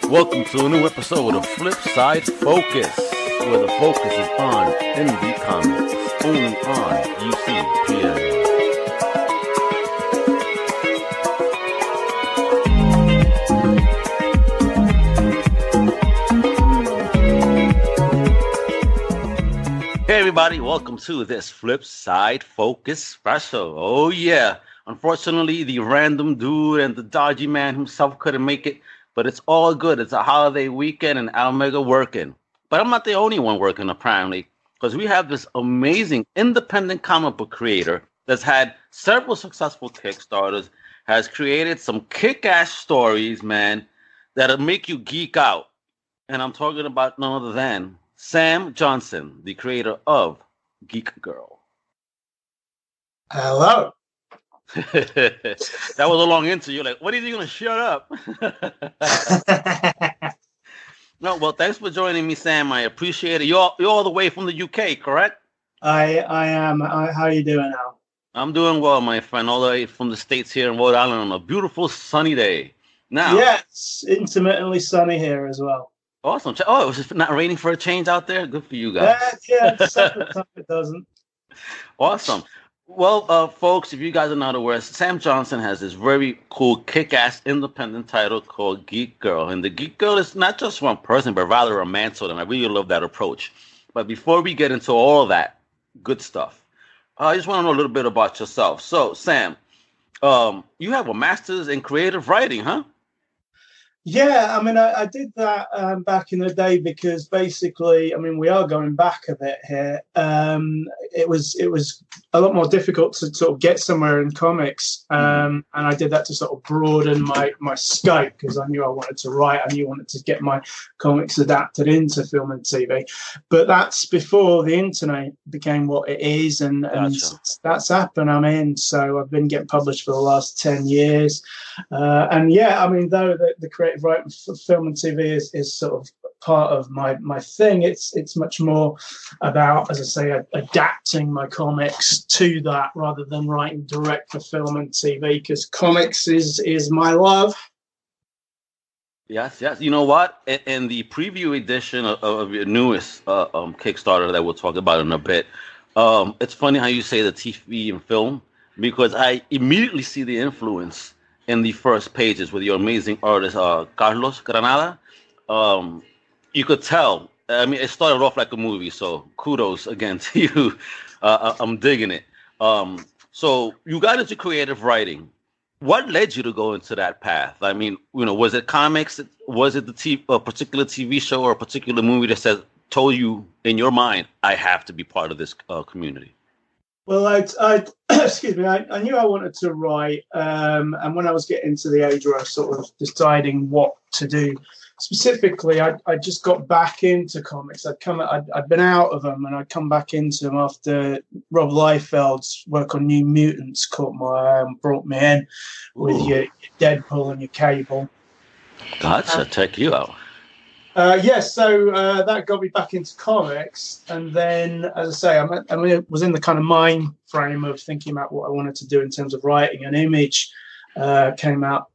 Welcome to a new episode of Flipside Focus, where the focus is on indie comics, only on UCPN. Hey everybody, welcome to this Flipside Focus Special. Oh yeah, unfortunately the random dude and the dodgy man himself couldn't make it, but it's all good. It's a holiday weekend and Almega working. But I'm not the only one working apparently, because we have this amazing independent comic book creator that's had several successful Kickstarters, has created some kick-ass stories, man, that'll make you geek out. And I'm talking about none other than Sam Johnson, the creator of Geek Girl. Hello. That was a long intro. You're like, what is he going to shut up? No, well, thanks for joining me, Sam. I appreciate it. You're all the way from the UK, correct? I am. How are you doing now? I'm doing well, my friend. All the way from the States here in Rhode Island on a beautiful sunny day. Now, yeah, it's intermittently sunny here as well. Awesome. Oh, it was just not raining for a change out there? Good for you guys. Yeah, sometimes it doesn't. Awesome. Well, folks, if you guys are not aware, Sam Johnson has this very cool, kick-ass independent title called Geek Girl. And the Geek Girl is not just one person, but rather a mantle, and I really love that approach. But before we get into all of that good stuff, I just want to know a little bit about yourself. So, Sam, you have a master's in creative writing, huh? Yeah, I mean, I did that back in the day because basically, I mean, we are going back a bit here. It was a lot more difficult to sort of get somewhere in comics, and I did that to sort of broaden my scope because I knew I wanted to write. I knew I wanted to get my comics adapted into film and TV. But that's before the internet became what it is, and Gotcha. that's happened. I'm in, so I've been getting published for the last 10 years. And yeah, I mean, though the creative writing for film and TV is sort of part of my thing, it's much more about, as I say, adapting my comics to that rather than writing direct for film and TV, because comics is my love. Yes. You know what? In the preview edition of your newest Kickstarter that we'll talk about in a bit, it's funny how you say the TV and film, because I immediately see the influence in the first pages with your amazing artist, Carlos Granada. You could tell. I mean, it started off like a movie, so kudos again to you. I'm digging it. So you got into creative writing. What led you to go into that path? I mean, was it comics? Was it a particular TV show or a particular movie that told you in your mind, I have to be part of this community? Well, I excuse me. I knew I wanted to write, and when I was getting to the age where I was sort of deciding what to do specifically, I just got back into comics. I'd been out of them, and I'd come back into them after Rob Liefeld's work on New Mutants caught my eye and brought me in with your Deadpool and your Cable. Gotcha. Check you out. So that got me back into comics, and then, as I say, I was in the kind of mind frame of thinking about what I wanted to do in terms of writing. An Image came out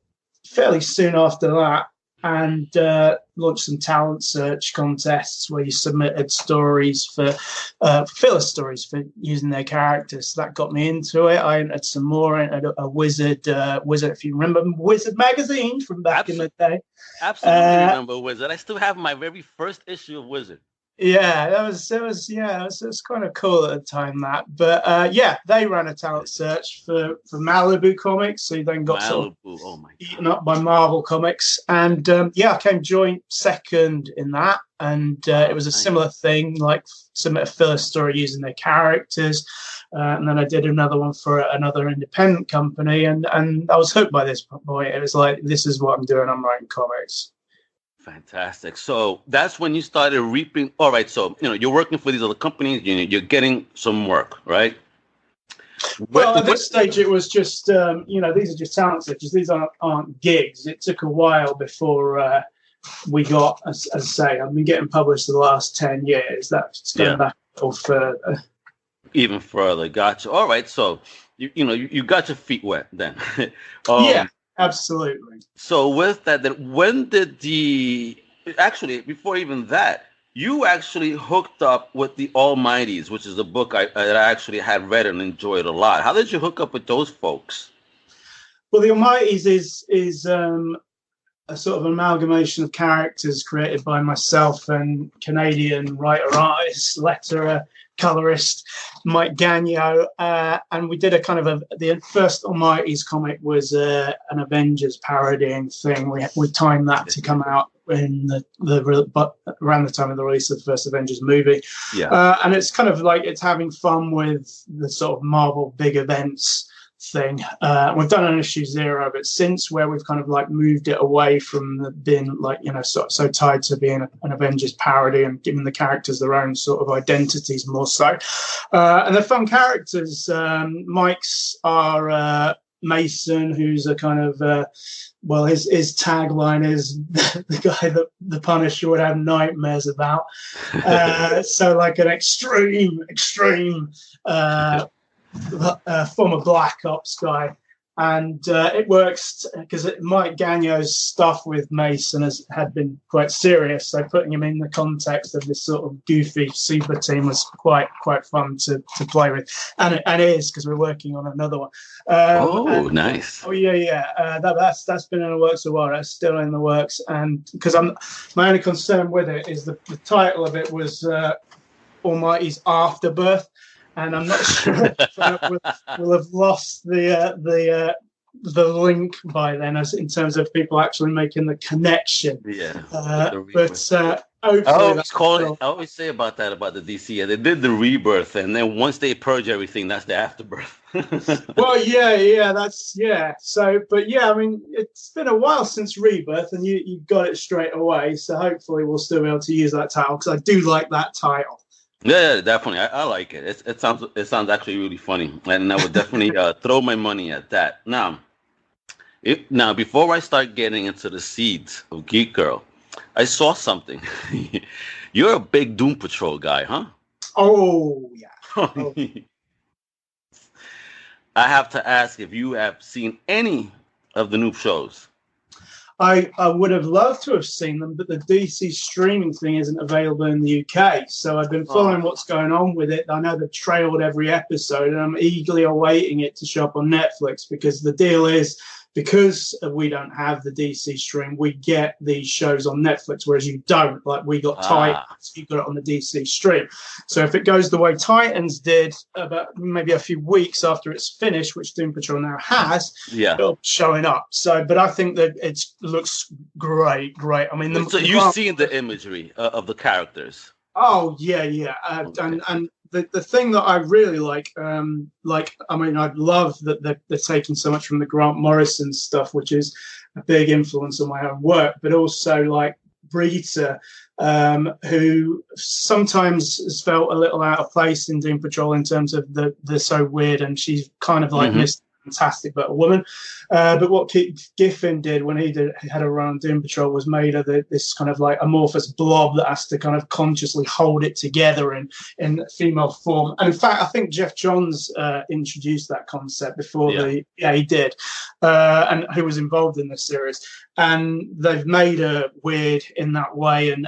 fairly soon after that, and launched some talent search contests where you submitted stories for filler stories for using their characters. So that got me into it. I entered some more. I entered a Wizard, if you remember Wizard magazine from back in the day. Absolutely remember Wizard. I still have my very first issue of Wizard. Yeah, it was kind of cool at the time, that. But they ran a talent search for Malibu Comics, so you then got sort of eaten up by Marvel Comics, and I came joint second in that, and it was a similar thing, like submit a filler story using their characters, and then I did another one for another independent company, and I was hooked by this point. It was like, this is what I'm doing. I'm writing comics. Fantastic. So that's when you started reaping. All right. So, you're working for these other companies, you're getting some work, right? Well, at this stage, it was just, these are just talent searches. These aren't gigs. It took a while before we got, as I say, I've been getting published for the last 10 years. That's going back a little further. Even further. Gotcha. All right. So, you got your feet wet then. Yeah. Absolutely. So with that, then when did actually, before even that, you actually hooked up with the Almighties, which is a book that I actually had read and enjoyed a lot. How did you hook up with those folks? Well, the Almighties is a sort of amalgamation of characters created by myself and Canadian writer, artist, letterer, colorist Mike Gagnon, and we did a kind of the first Almighties comic was an Avengers parodying thing. We timed that to come out in but around the time of the release of the first Avengers movie. And it's kind of like it's having fun with the sort of Marvel big events thing. We've done an issue 0, but since where we've kind of like moved it away from being like, so tied to being an Avengers parody and giving the characters their own sort of identities more so. And they're fun characters. Mike's are Mason, who's a kind of his tagline is the guy that the Punisher would have nightmares about. So like an extreme former Black Ops guy, and it works because Mike Gagnon's stuff with Mason had been quite serious, so putting him in the context of this sort of goofy super team was quite fun to play with, and it is because we're working on another one. Nice. That's been in the works a while. That's still in the works, and because my only concern with it is the title of it was Almighty's Afterbirth. And I'm not sure if we'll have lost the link by then, as in terms of people actually making the connection. Yeah. Hopefully I always say about the DC. Yeah, they did the rebirth, and then once they purge everything, that's the afterbirth. So, but yeah, I mean, it's been a while since Rebirth, and you got it straight away. So hopefully, we'll still be able to use that title because I do like that title. Yeah, definitely. I like it. It sounds actually really funny, and I would definitely throw my money at that. Now, before I start getting into the seeds of Geek Girl, I saw something. You're a big Doom Patrol guy, huh? Oh yeah. Oh. I have to ask if you have seen any of the new shows. I would have loved to have seen them, but the DC streaming thing isn't available in the UK. So I've been following what's going on with it. I know they've trailed every episode, and I'm eagerly awaiting it to show up on Netflix, because the deal is, because we don't have the DC stream, we get these shows on Netflix, whereas you don't. Like, we got Titans, you got it on the DC stream. So if it goes the way Titans did about maybe a few weeks after it's finished, which Doom Patrol now has, it'll be showing up. So, but I think that it looks great. I mean, so you've seen the imagery of the characters. Oh yeah. And the thing that I really like, I mean, I love that they're taking so much from the Grant Morrison stuff, which is a big influence on my own work, but also like Brita, who sometimes has felt a little out of place in Doom Patrol in terms of the so weird, and she's kind of like Miss Fantastic but a woman. But what Giffen did when he had a run on Doom Patrol was made her this kind of like amorphous blob that has to kind of consciously hold it together in female form. And in fact, I think Jeff Johns introduced that concept before he did, and who was involved in this series. And they've made her weird in that way, and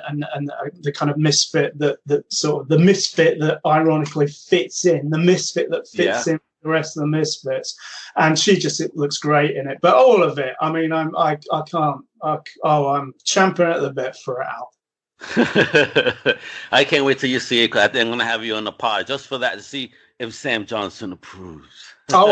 the kind of misfit that sort of the misfit that ironically fits in, the misfit that fits in the rest of the misfits, and it looks great in it. But all of it, I mean, I'm champing at the bit for it out. I can't wait till you see it, because I think I'm going to have you on the pod just for that, to see if Sam Johnson approves. From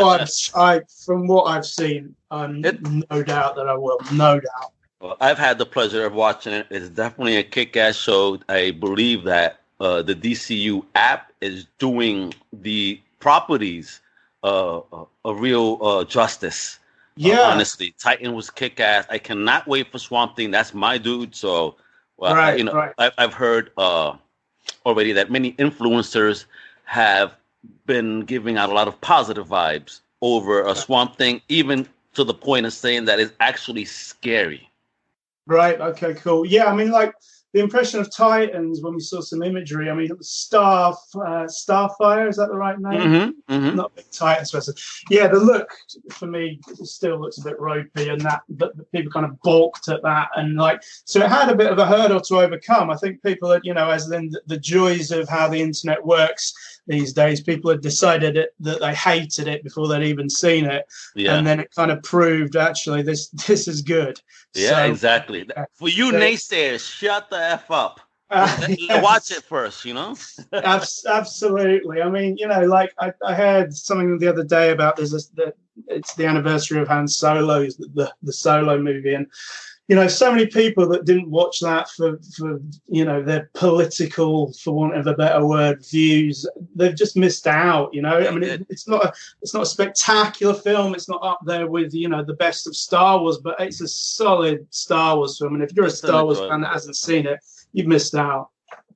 what I've seen, no doubt that I will. No doubt. Well, I've had the pleasure of watching it. It's definitely a kick-ass show. I believe that the DCU app is doing the properties a real justice. Honestly, Titan was kick-ass. I cannot wait for Swamp Thing. That's my dude. So, I've heard already that many influencers have been giving out a lot of positive vibes over a Swamp Thing, even to the point of saying that it's actually scary. Right. Okay. Cool. Yeah. I mean, like, the impression of Titans when we saw some imagery. I mean, it was Starfire. Is that the right name? Not a big Titans person. Yeah, the look for me still looks a bit ropey, and that, but people kind of balked at that, and like, so it had a bit of a hurdle to overcome. I think people, as then the joys of how the internet works these days, people had decided that they hated it before they'd even seen it, and then it kind of proved actually this is good. Yeah, so, exactly. For you naysayers, shut the F up. Watch it first, Absolutely. I mean, like I heard something the other day about it's the anniversary of Han Solo's the Solo movie, and so many people that didn't watch that for their political, for want of a better word, views, they've just missed out. I mean, it's not a spectacular film. It's not up there with the best of Star Wars, but it's a solid Star Wars film. And if you're a Star Wars fan that hasn't seen it, you've missed out.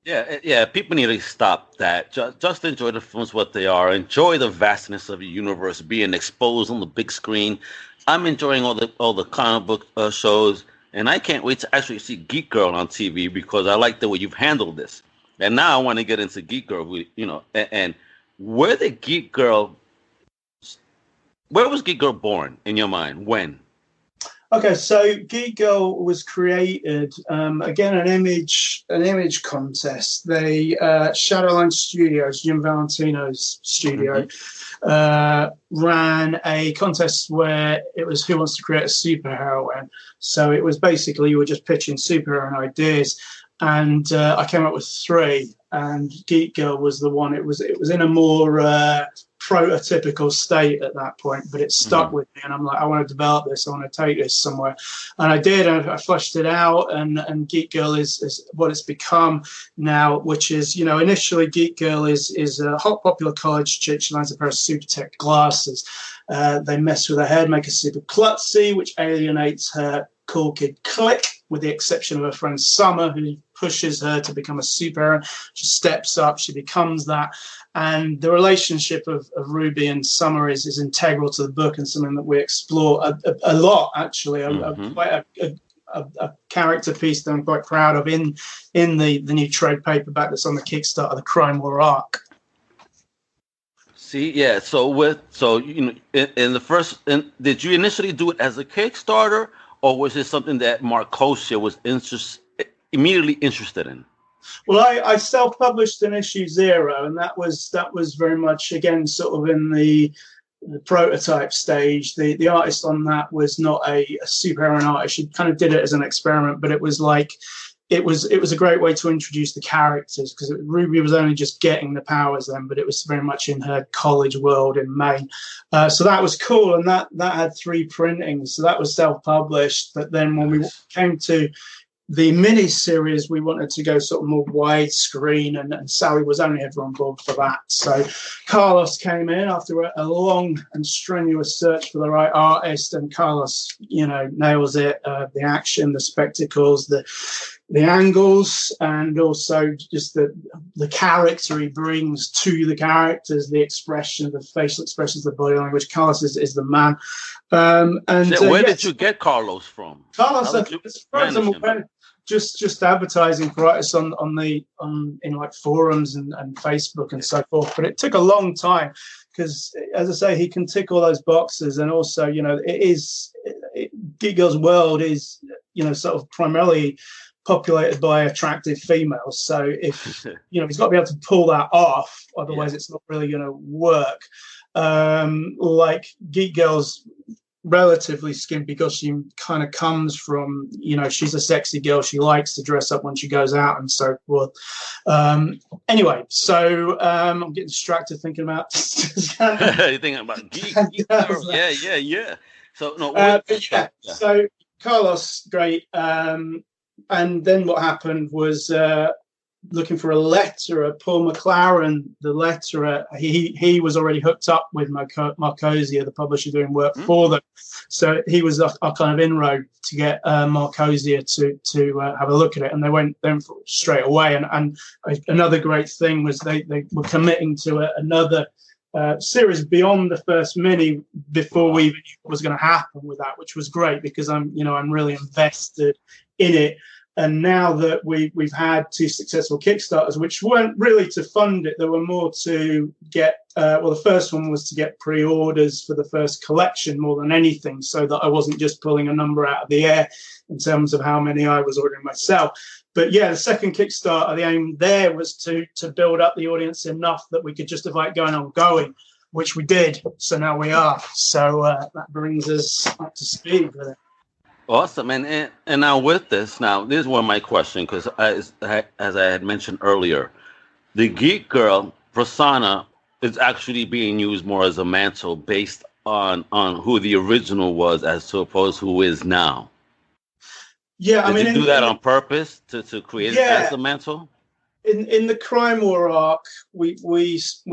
Yeah. People need to stop that. Just enjoy the films what they are. Enjoy the vastness of the universe being exposed on the big screen. I'm enjoying all the comic book shows. And I can't wait to actually see Geek Girl on TV because I like the way you've handled this. And now I want to get into Geek Girl, and where was Geek Girl born in your mind? When? Okay, so Geek Girl was created, again, an image contest. They, Shadowline Studios, Jim Valentino's studio, ran a contest where it was who wants to create a superheroine. So it was basically you were just pitching superheroine ideas, and I came up with 3, and Geek Girl was the one. It was in a more prototypical state at that point, but it stuck with me, and I'm like, I want to develop this, I want to take this somewhere, and I did. I fleshed it out, and Geek Girl is what it's become now, which is, initially Geek Girl is a hot popular college chick. She lands a pair of super tech glasses. They mess with her head, make her super klutzy, which alienates her cool kid clique, with the exception of her friend Summer, who pushes her to become a superhero. She steps up, she becomes that. And the relationship of Ruby and Summer is integral to the book, and something that we explore a lot, actually. Quite a character piece that I'm quite proud of in the new trade paperback that's on the Kickstarter, the Crime War arc. See, yeah. So in the first, did you initially do it as a Kickstarter, or was it something that Marcosia was immediately interested in? Well, I self-published in issue 0, and that was very much, again, sort of in the prototype stage. The artist on that was not a superhero artist. She kind of did it as an experiment, but it was like it was a great way to introduce the characters, because Ruby was only just getting the powers then, but it was very much in her college world in Maine. So that was cool, and that had 3 printings, so that was self-published. But then when we came to the mini series, we wanted to go sort of more widescreen, and Sally was only ever on board for that. So Carlos came in after a long and strenuous search for the right artist, and Carlos, nails it. The action, the spectacles, the angles, and also just the character he brings to the characters, the expression, the facial expressions, the body language. Carlos is the man. Where did you get Carlos from? Carlos, just advertising for artists in like forums and Facebook and so forth. But it took a long time, because, as I say, he can tick all those boxes, and also, Geek Girl's world is, sort of primarily populated by attractive females. So if he's got to be able to pull that off, otherwise it's not really going to work. Like Geek Girl's relatively skimpy, because she kind of comes from, she's a sexy girl. She likes to dress up when she goes out and so forth. Anyway, so I'm getting distracted thinking about. You're thinking about Geek Girl. Yeah. So no. So Carlos, great. And then what happened was, looking for a letterer, Paul McLaren, the letterer, he was already hooked up with Marcosia, the publisher, doing work for them. So he was our kind of inroad to get Marcosia to have a look at it, and they went straight away. And another great thing was they were committing to another series beyond the first mini before we even knew what was going to happen with that, which was great, because I'm really invested in it. And now that we've had 2 successful Kickstarters, which weren't really to fund it, they were more to get, the first one was to get pre-orders for the first collection more than anything, so that I wasn't just pulling a number out of the air in terms of how many I was ordering myself. But yeah, the second Kickstarter, the aim there was to build up the audience enough that we could justify it going ongoing, which we did. So now we are. So that brings us up to speed with it. Awesome. And now with this, this is one of my questions, because as I had mentioned earlier, the Geek Girl persona is actually being used more as a mantle based on who the original was as to opposed to who is now. Yeah, Did you do that on purpose to create it as a mantle? In the Crime War arc, we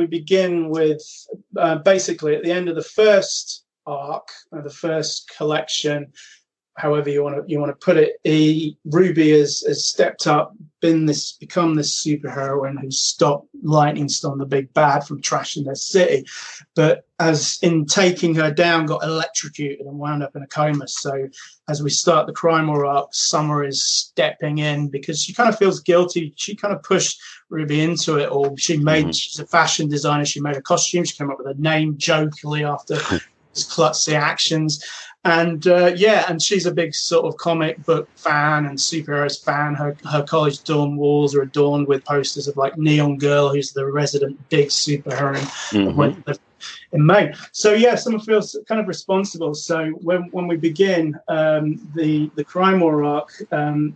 begin with basically at the end of the first arc, the first collection, however you want to put it, Ruby has stepped up, become this superheroine who's stopped Lightning Storm, the big bad, from trashing their city, but as in taking her down, got electrocuted and wound up in a coma. So as we start the Crime War arc, Summer is stepping in because she kind of feels guilty. She kind of pushed Ruby into it all. She's a fashion designer. She made a costume. She came up with a name jokingly after his klutzy actions. And and she's a big sort of comic book fan and superheroes fan. Her college dorm walls are adorned with posters of like Neon Girl, who's the resident big superheroine in Maine. So yeah, Summer feels kind of responsible. So when we begin the Crime War arc,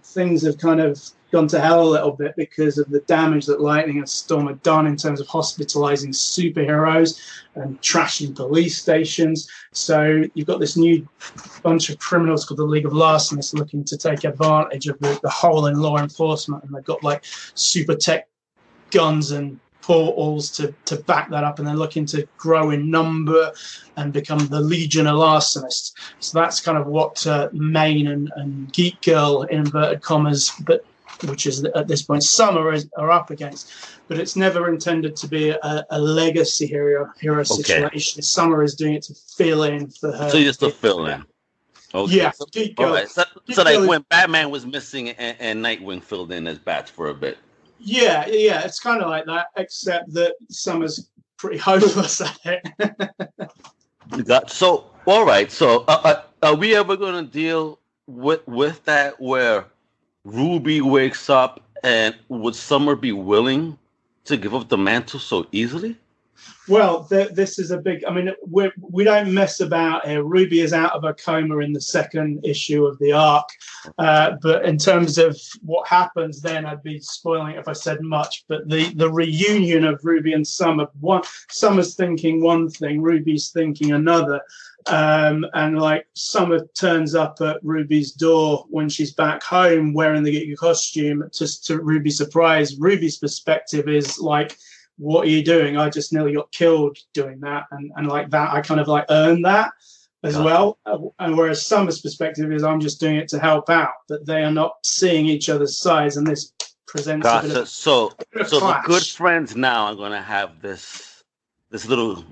things have kind of gone to hell a little bit because of the damage that Lightning and Storm had done in terms of hospitalizing superheroes and trashing police stations. So you've got this new bunch of criminals called the League of Larcenists looking to take advantage of the hole in law enforcement, and they've got like super tech guns and portals to back that up, and they're looking to grow in number and become the Legion of Larcenists. So that's kind of what Maine and Geek Girl, in inverted commas, which is at this point Summer are up against. But it's never intended to be a legacy hero situation. Summer is doing it to fill in for her. So just to fill in. Okay. Yeah. Geek Girl, all right. So like when Batman was missing and Nightwing filled in as Bats for a bit. Yeah, it's kind of like that, except that Summer's pretty hopeless at it. So, all right. So, are we ever going to deal with that where Ruby wakes up, and would Summer be willing to give up the mantle so easily? Well, this is a big. I mean, we don't mess about here. Ruby is out of her coma in the second issue of the arc, but in terms of what happens, then I'd be spoiling it if I said much. But the reunion of Ruby and Summer, Summer's thinking one thing, Ruby's thinking another, and like Summer turns up at Ruby's door when she's back home wearing the costume, just to Ruby's surprise. Ruby's perspective is like, what are you doing? I just nearly got killed doing that. And like that, I kind of like earned that as well. And whereas Summer's perspective is I'm just doing it to help out, but they are not seeing each other's sides. And this presents a bit of so the good friends now are going to have this little,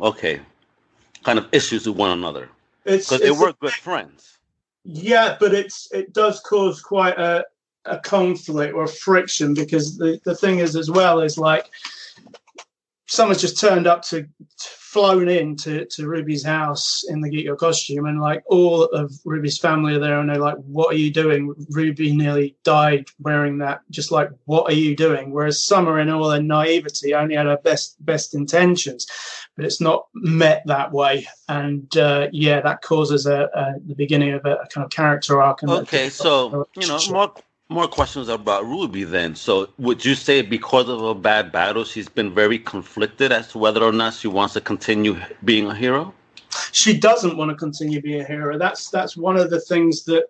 kind of issues with one another. Because they were good friends. Yeah, but it does cause quite a conflict or a friction, because the thing is as well is like, Someone's just turned up flown in to Ruby's house in the Geek Girl costume, and like all of Ruby's family are there, and they're like, "What are you doing?" Ruby nearly died wearing that. Just like, what are you doing? Whereas Summer, in all her naivety, only had her best intentions, but it's not met that way, and that causes the beginning of a kind of character arc. Okay, so more questions about Ruby then. So would you say because of a bad battle, she's been very conflicted as to whether or not she wants to continue being a hero? She doesn't want to continue being a hero. That's one of the things that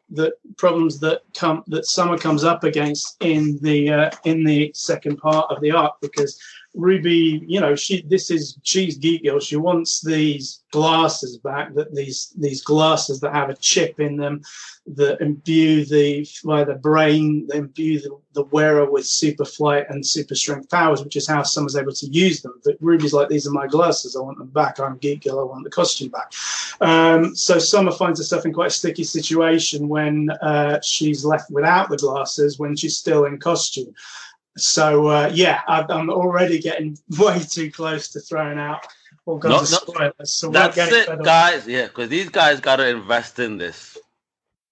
problems that Summer comes up against in the second part of the arc, because Ruby, you know, she's Geek Girl. She wants these glasses back, that these glasses that have a chip in them that imbue the brain, they imbue the wearer with super flight and super strength powers, which is how someone's able to use them. But Ruby's like, these are my glasses, I want them back. I'm Geek Girl, I want the costume back. So Summer finds herself in quite a sticky situation when she's left without the glasses when she's still in costume. So I'm already getting way too close to throwing out all kinds of spoilers. So that's it, guys. Yeah, because these guys got to invest in this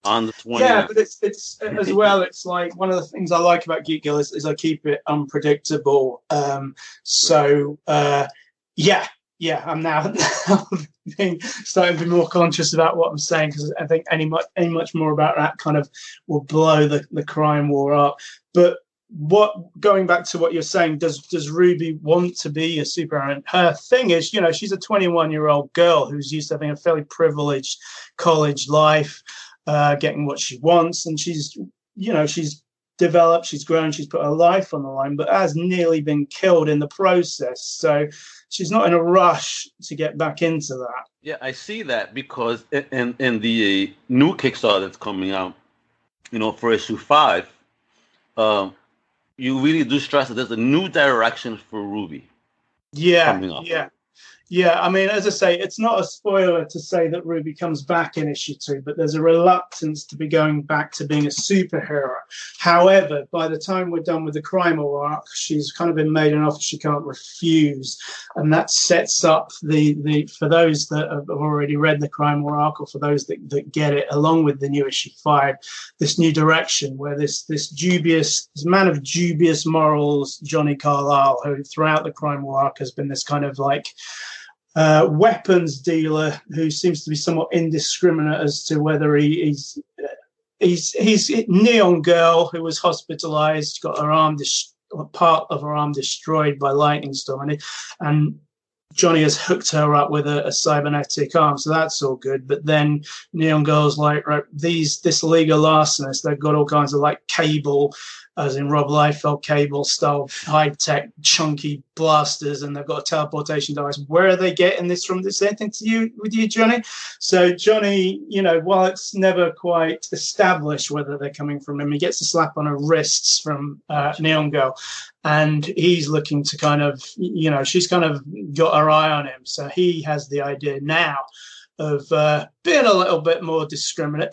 on the 20th. Yeah, but it's as well. It's like one of the things I like about Geek Girl is I keep it unpredictable. I'm now starting to be more conscious about what I'm saying, because I think any much more about that kind of will blow the crime war up. But going back to what you're saying, does Ruby want to be a superhero? Her thing is, you know, she's a 21-year-old girl who's used to having a fairly privileged college life, getting what she wants, and she's developed, she's grown, she's put her life on the line, but has nearly been killed in the process. So she's not in a rush to get back into that. Yeah, I see that, because in the new Kickstarter that's coming out, you know, for issue 5, you really do stress that there's a new direction for Ruby. Coming up. Yeah. I mean, as I say, it's not a spoiler to say that Ruby comes back in issue 2, but there's a reluctance to be going back to being a superhero. However, by the time we're done with the crime arc, she's kind of been made an offer she can't refuse, and that sets up the for those that have already read the crime arc, or for those that get it along with the new issue 5, this new direction where this man of dubious morals, Johnny Carlisle, who throughout the crime arc has been this kind of like weapons dealer who seems to be somewhat indiscriminate as to whether he's Neon Girl, who was hospitalized, got her arm part of her arm destroyed by lightning storm, and Johnny has hooked her up with a cybernetic arm, so that's all good. But then Neon Girl's like, right, this League of Larcenists, they've got all kinds of like cable, as in Rob Liefeld cable style, high-tech, chunky blasters, and they've got a teleportation device. Where are they getting this from? Is there anything with you, Johnny? So Johnny, you know, while it's never quite established whether they're coming from him, he gets a slap on her wrists from Neon Girl, and he's looking to kind of, you know, she's kind of got her eye on him. So he has the idea now of being a little bit more discriminate.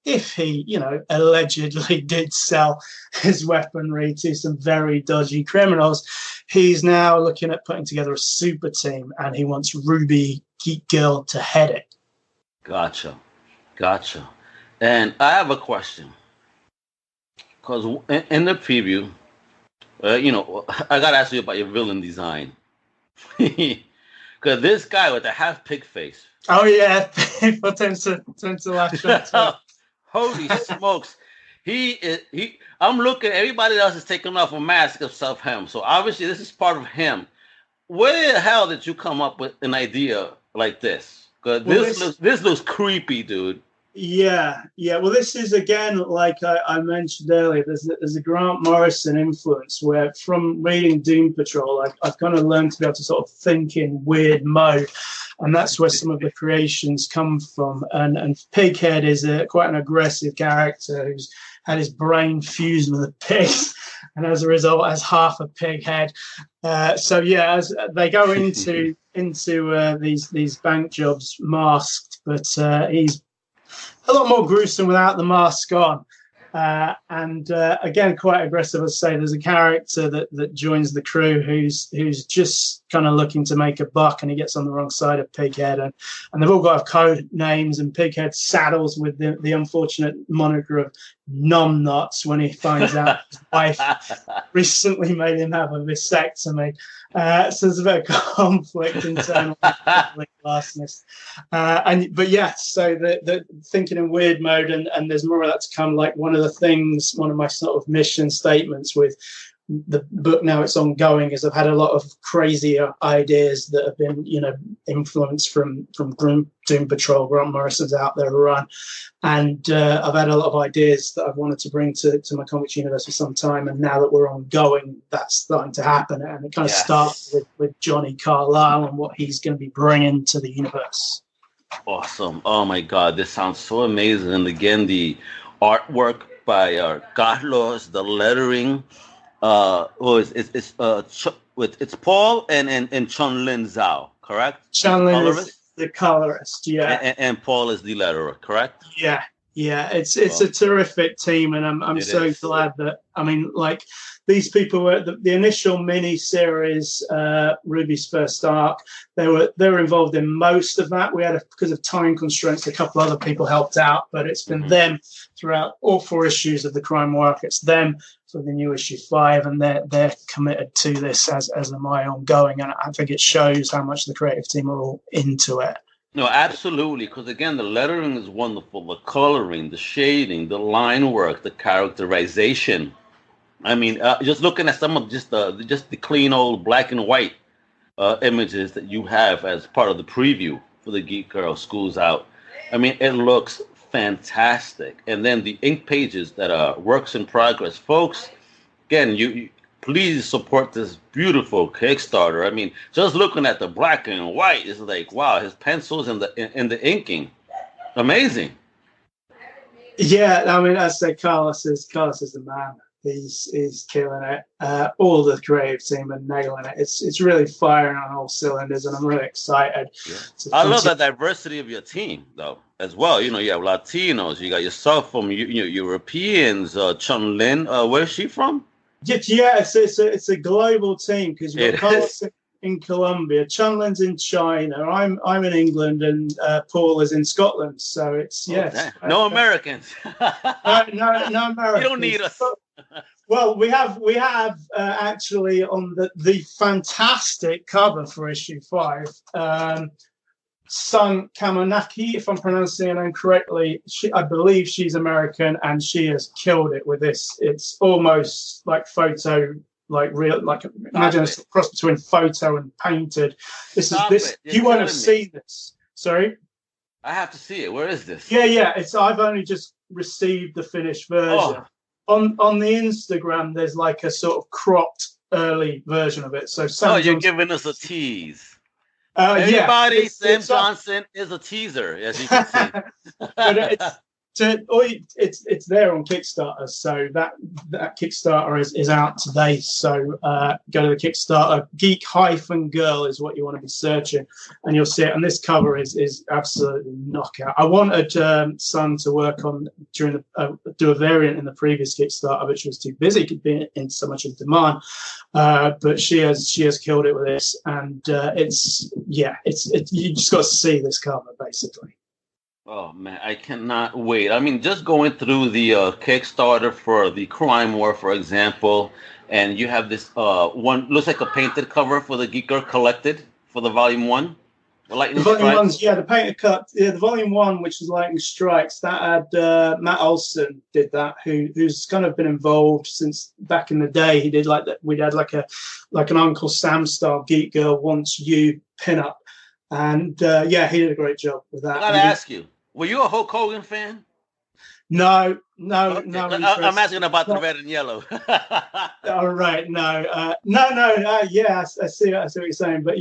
If he, you know, allegedly did sell his weaponry to some very dodgy criminals, he's now looking at putting together a super team, and he wants Ruby Geek Girl to head it. Gotcha. And I have a question, because in the preview, you know, I gotta ask you about your villain design, because this guy with the half pig face. Oh yeah, people tend to laugh. Holy smokes! I'm looking. Everybody else is taking off a mask except him. So obviously, this is part of him. Where the hell did you come up with an idea like this? Because this looks creepy, dude. Yeah. Well, this is, again, like I mentioned earlier, there's a Grant Morrison influence where, from reading Doom Patrol, I've kind of learned to be able to sort of think in weird mode, and that's where some of the creations come from. And Pighead is quite an aggressive character who's had his brain fused with a pig, and as a result has half a pig head. So yeah, as they go into these bank jobs masked, but he's a lot more gruesome without the mask on. And again, quite aggressive. As I say, there's a character that joins the crew who's just kind of looking to make a buck, and he gets on the wrong side of Pighead. And they've all got code names, and Pighead saddles with the unfortunate moniker of Numbnuts when he finds out his wife recently made him have a vasectomy. So there's a bit of conflict internal classness. But yeah, so the thinking in weird mode, and there's more of that to come. Like one of my sort of mission statements with the book now it's ongoing is I've had a lot of crazy ideas that have been, influenced from Doom Patrol, Grant Morrison's Out There Run, and I've had a lot of ideas that I've wanted to bring to my comics universe for some time, and now that we're ongoing, that's starting to happen, and it kind of starts with Johnny Carlisle and what he's going to be bringing to the universe. Awesome! Oh my God, this sounds so amazing! And again, the artwork by Carlos, the lettering. It's Paul and Chun Lin Zhao, correct? Chun Lin is the colorist, yeah. And Paul is the letterer, correct? Yeah. It's a terrific team, and I'm so glad that, like, these people were the initial mini series, Ruby's first arc. They were involved in most of that. We had, because of time constraints, a couple other people helped out, but it's been them throughout all 4 issues of the Crime War arc. It's them for the new issue 5, and they're committed to this, as am I, ongoing. And I think it shows how much the creative team are all into it. No, absolutely, because again, the lettering is wonderful, the coloring, the shading, the line work, the characterization. Just looking at some of just the clean old black and white images that you have as part of the preview for the Geek Girl School's Out. It looks fantastic. And then the ink pages that are works in progress, folks. Again, you please support this beautiful Kickstarter. Just looking at the black and white is like, wow, his pencils and the inking, amazing. Yeah, I say Carlos is the man. He's killing it. All the creative team are nailing it. It's really firing on all cylinders, and I'm really excited. Yeah. I love the diversity of your team, though, as well. You have Latinos. You got yourself from Europeans. Chun Lin, where's she from? Yeah, it's a global team, because you've got Carlos in Colombia, Chun Lin's in China, I'm in England, and Paul is in Scotland. So it's no Americans. no Americans. You don't need us. Well, we have actually on the fantastic cover for issue 5. Sun Kamanaki, if I'm pronouncing her name correctly, I believe she's American, and she has killed it with this. It's almost like photo, like real, like imagine a cross between photo and painted. You won't have seen this. Sorry, I have to see it. Where is this? Yeah. I've only just received the finished version. On the Instagram. There's like a sort of cropped early version of it. So you're giving us a tease. Everybody, Sam Johnson is a teaser, as you can see. But it's there on Kickstarter, so that Kickstarter is out today. So go to the Kickstarter. Geek-Girl is what you want to be searching, and you'll see it. And this cover is absolutely knockout. I wanted Sun to work on do a variant in the previous Kickstarter, but she was too busy, could be in so much in demand. But she has killed it with this, and it's you just got to see this cover basically. Oh man, I cannot wait. Just going through the Kickstarter for the Crime War, for example, and you have this one looks like a painted cover for the Geek Girl Collected for the Volume 1. The Volume 1's, the painted cut. Yeah, the Volume 1, which is Lightning Strikes, that had Matt Olson did that, who's kind of been involved since back in the day. He did like that. We'd had like an Uncle Sam style Geek Girl Wants You pinup, and he did a great job with that. I gotta ask you. Were you a Hulk Hogan fan? No. I'm asking about the red and yellow. All right, no. Yeah, I see what you're saying, but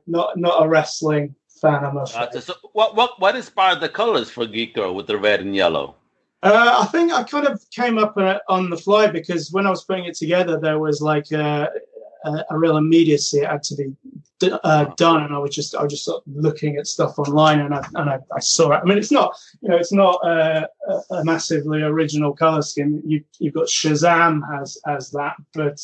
not a wrestling fan. I'm afraid. So what inspired the colors for Geek Girl with the red and yellow? I think I kind of came up on the fly, because when I was putting it together, there was like a real immediacy. It had to be done, and I was just sort of looking at stuff online, and I saw it. It's not a massively original color scheme. You've got Shazam has that, but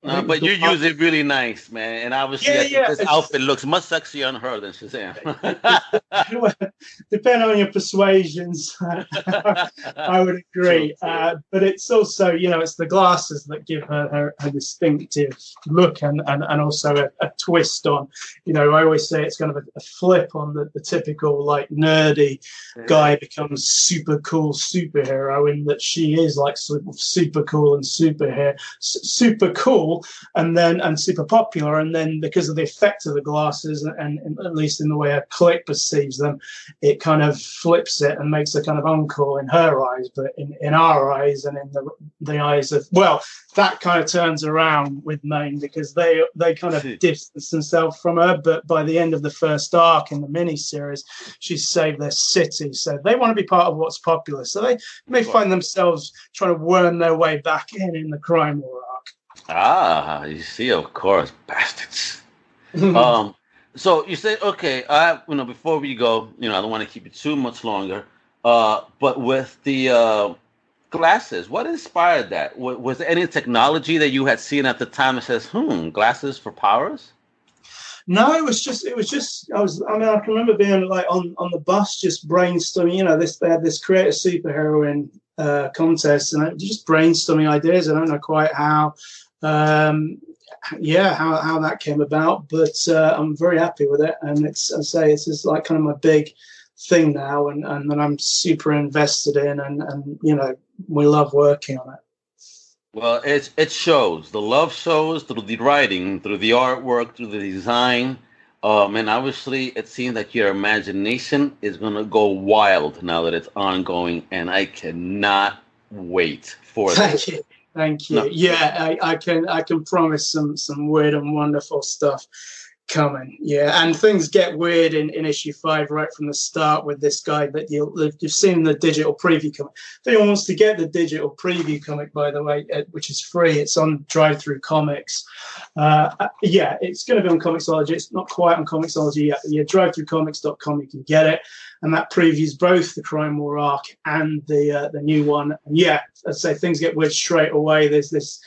No, but you use it really nice, man. And obviously, I think this outfit looks much sexier on her than Shazam. Depending on your persuasions, I would agree. True. But it's also, it's the glasses that give her distinctive look and also a twist on. I always say it's kind of a flip on the typical like nerdy guy becomes super cool superhero, in that she is like sort of super cool and super cool. And super popular, and then because of the effect of the glasses, and at least in the way a clique perceives them, it kind of flips it and makes her kind of uncool in her eyes, but in our eyes and in the eyes of, well, that kind of turns around with Maine, because they kind of distance themselves from her, but by the end of the first arc in the miniseries, she's saved their city, so they want to be part of what's popular, so they may find themselves trying to worm their way back in the crime war arc. You see, of course, bastards. So you say, okay, before we go, I don't want to keep you too much longer. But with the glasses, what inspired that? Was there any technology that you had seen at the time that says, glasses for powers? No, it was just. I can remember being like on the bus, just brainstorming. They had this create a superheroine contest, and I just brainstorming ideas. I don't know quite how that came about, but I'm very happy with it, and it's just like kind of my big thing now, and I'm super invested in, and we love working on it. Well, it shows. The love shows through the writing, through the artwork, through the design, and obviously it seems that your imagination is going to go wild now that it's ongoing, and I cannot wait for that. Thank you. No. Yeah, I can promise some weird and wonderful stuff coming. Yeah, and things get weird in issue 5 right from the start with this guy that you've seen the digital preview comic. If anyone wants to get the digital preview comic, by the way, which is free, it's on Drive-Thru Comics. It's going to be on Comixology. It's not quite on Comixology yet. Yeah, drivethrucomics.com, you can get it. And that previews both the Crime War arc and the new one. And I'd say things get weird straight away. There's this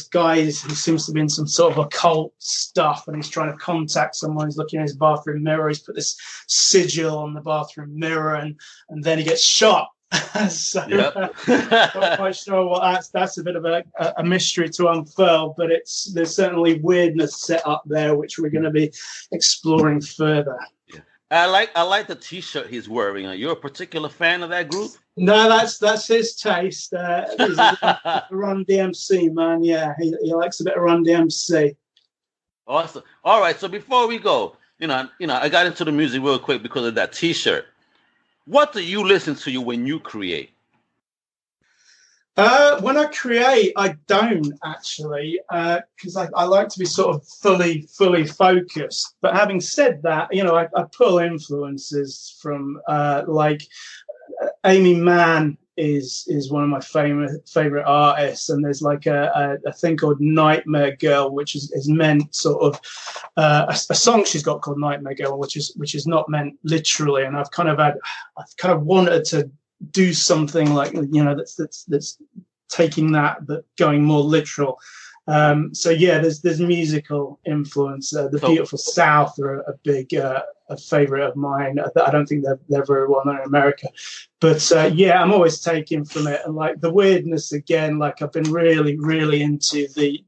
guy who seems to be in some sort of occult stuff, and he's trying to contact someone. He's looking in his bathroom mirror. He's put this sigil on the bathroom mirror, and then he gets shot. So not quite sure what that's a bit of a mystery to unfurl, but there's certainly weirdness set up there, which we're going to be exploring further. I like the T-shirt he's wearing. Are you a particular fan of that group? No, that's his taste. He's a Run DMC man. Yeah, he likes a bit of Run DMC. Awesome. All right. So before we go, I got into the music real quick because of that T-shirt. What do you listen to when you create? When I create, I don't actually, because I like to be sort of fully focused. But having said that, I pull influences from like Amy Mann is one of my favorite artists, and there's like a thing called Nightmare Girl, which is meant sort of a song she's got called Nightmare Girl, which is not meant literally, and I've kind of wanted to do something like that's taking that but going more literal. There's musical influence. The Beautiful South are a big a favorite of mine. I don't think they're very well known in America, but I'm always taking from it, and like the weirdness again. Like I've been really into the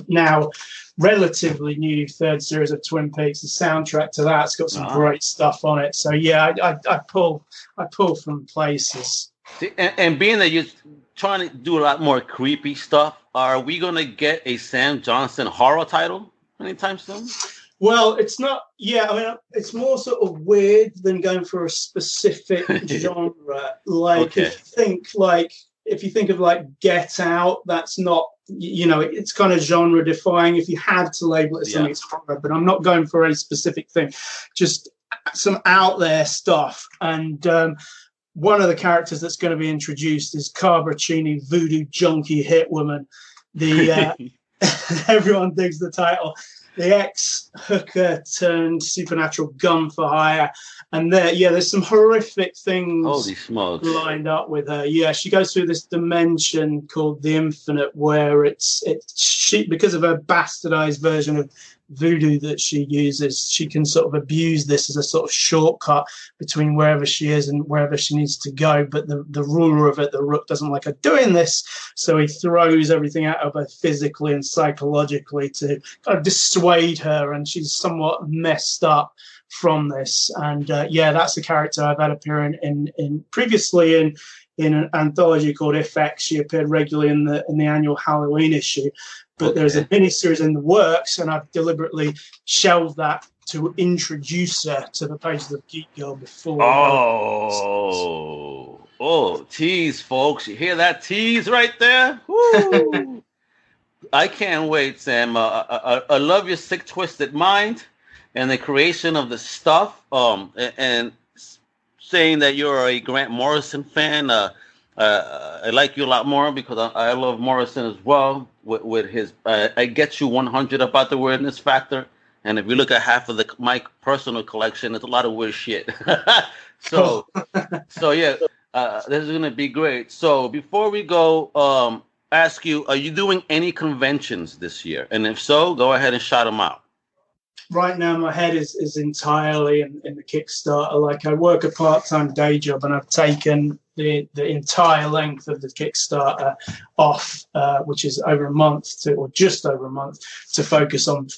now relatively new third series of Twin Peaks. The soundtrack to that's got some great stuff on it. So I pull from places. See, and being that you're trying to do a lot more creepy stuff, are we gonna get a Sam Johnson horror title anytime soon? Well, it's not. Yeah, I mean, it's more sort of weird than going for a specific genre. Like if you think of like Get Out, that's not. It's kind of genre defying. If you had to label it as something, it's horror. But I'm not going for a specific thing. Just some out there stuff. And one of the characters that's going to be introduced is Carver Cheney, Voodoo Junkie Hit Woman. The everyone digs the title. the ex-hooker turned supernatural gun for hire. And there's some horrific things Holy smokes. lined up with her. Yeah, she goes through this dimension called the Infinite, where she, because of her bastardized version of voodoo that she uses, she can sort of abuse this as a sort of shortcut between wherever she is and wherever she needs to go. But the ruler of it, the Rook, doesn't like her doing this, so he throws everything out of her physically and psychologically to kind of dissuade her, and she's somewhat messed up from this. And that's a character I've had appearing in previously in an anthology called FX. She appeared regularly in the annual Halloween issue. But there's a miniseries in the works, and I've deliberately shelved that to introduce her to the pages of Geek Girl before. Tease, folks. You hear that tease right there? Woo! I can't wait, Sam. I love your sick, twisted mind and the creation of the stuff. And saying that you're a Grant Morrison fan. I like you a lot more because I love Morrison as well with his I get you 100 about the weirdness factor. And if you look at half of my personal collection, it's a lot of weird shit. So this is going to be great. So before we go, ask you, are you doing any conventions this year? And if so, go ahead and shout them out. Right now, my head is entirely in the Kickstarter. Like, I work a part-time day job, and I've taken the entire length of the Kickstarter off, which is over a month or just over a month, to focus on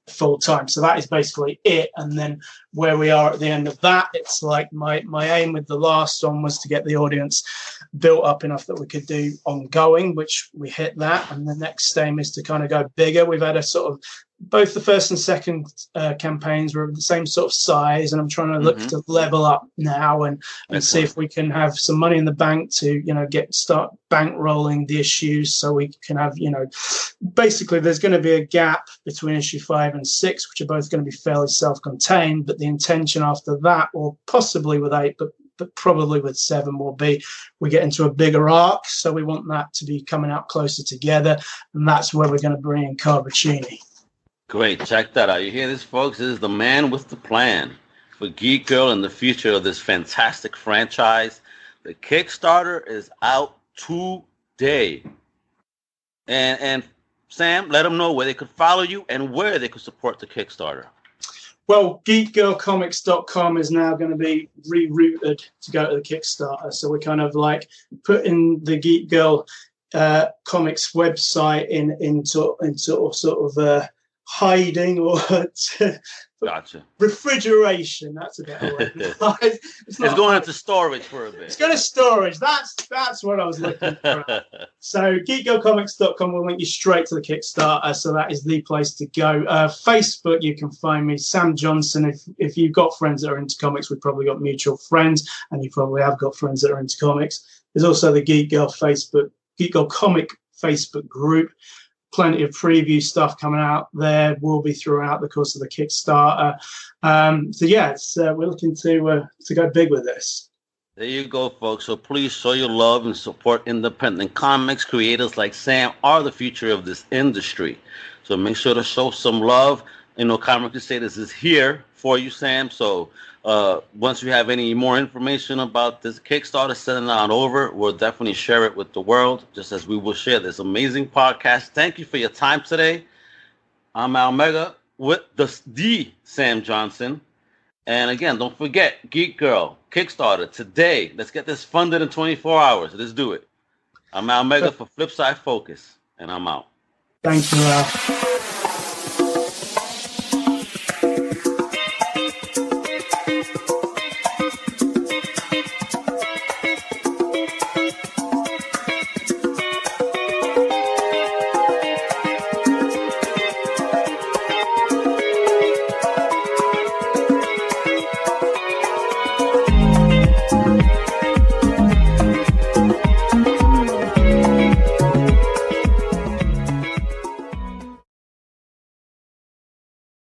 full time. So that is basically it. And then where we are at the end of that, it's like my aim with the last one was to get the audience built up enough that we could do ongoing, which we hit that. And the next aim is to kind of go bigger. We've had a sort of both the first and second campaigns were the same sort of size, and I'm trying to look to level up now and see if we can have some money in the bank to, start bankrolling the issues, so we can have, basically there's going to be a gap between issue 5 and 6, which are both going to be fairly self-contained, but the intention after that, or possibly with 8, but probably with 7, will be we get into a bigger arc. So we want that to be coming out closer together, and that's where we're going to bring in Carbuccini. Great. Check that out. You hear this, folks? This is the man with the plan for Geek Girl and the future of this fantastic franchise. The Kickstarter is out today. And Sam, let them know where they could follow you and where they could support the Kickstarter. Well, geekgirlcomics.com is now going to be rerouted to go to the Kickstarter. So we're kind of like putting the Geek Girl comics website into sort of hiding or gotcha. Refrigeration. That's a better word. It's going into storage for a bit. It's going to storage. That's what I was looking for. So geekgirlcomics.com will link you straight to the Kickstarter. So that is the place to go. Facebook, you can find me, Sam Johnson. If you've got friends that are into comics, we've probably got mutual friends, and you probably have got friends that are into comics. There's also the Geek Girl Comic Facebook group. Plenty of preview stuff coming out there will be throughout the course of the Kickstarter. We're looking to go big with this. There you go, folks. So please show your love and support independent comics. Creators like Sam are the future of this industry. So make sure to show some love. Comic Crusaders is here for you, Sam. So once we have any more information about this Kickstarter, send it on over. We'll definitely share it with the world, just as we will share this amazing podcast. Thank you for your time today. I'm Almega with the Sam Johnson. And again, don't forget, Geek Girl, Kickstarter, today. Let's get this funded in 24 hours. Let's do it. I'm Almega for Flipside Focus, and I'm out. Thank you, Al.